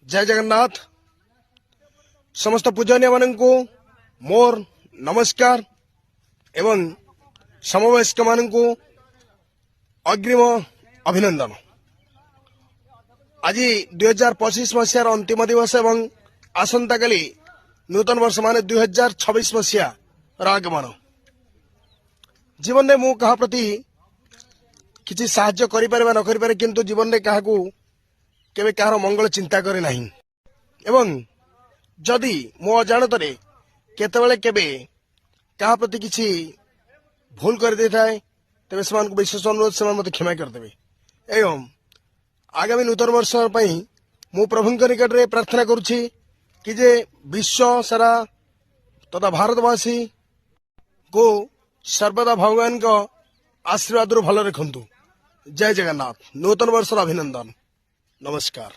जय जगन्नाथ। समस्त पूजनीय मानू मोर नमस्कार एवं समवयस्क मानू अग्रिम अभिनंदन। आज 2025 मसीहार अंतिम दिवस एवं आसंता काली नूतन वर्ष मान 2026 मसीहार आगमन। जीवन में मु कहा प्रति किसी साहाय्य करि पारे न करि पारे, किंतु जीवन में क्या केबे कहार मंगल चिंता करे नहीं। एवं जदि मो अजाणत केतबेले केबे कहा प्रति किसी भूल कर दे थाए तेरे से विशेष अनुरोध से मत क्षमा करदेवे। एवं आगामी नूतन वर्ष मु प्रभु निकट में प्रार्थना करुछि कि जे विश्व सारा तथा भारतवासी को सर्वदा भगवान का आशीर्वाद भल रखु। जय जगन्नाथ। नूतन वर्ष अभिनंदन। नमस्कार।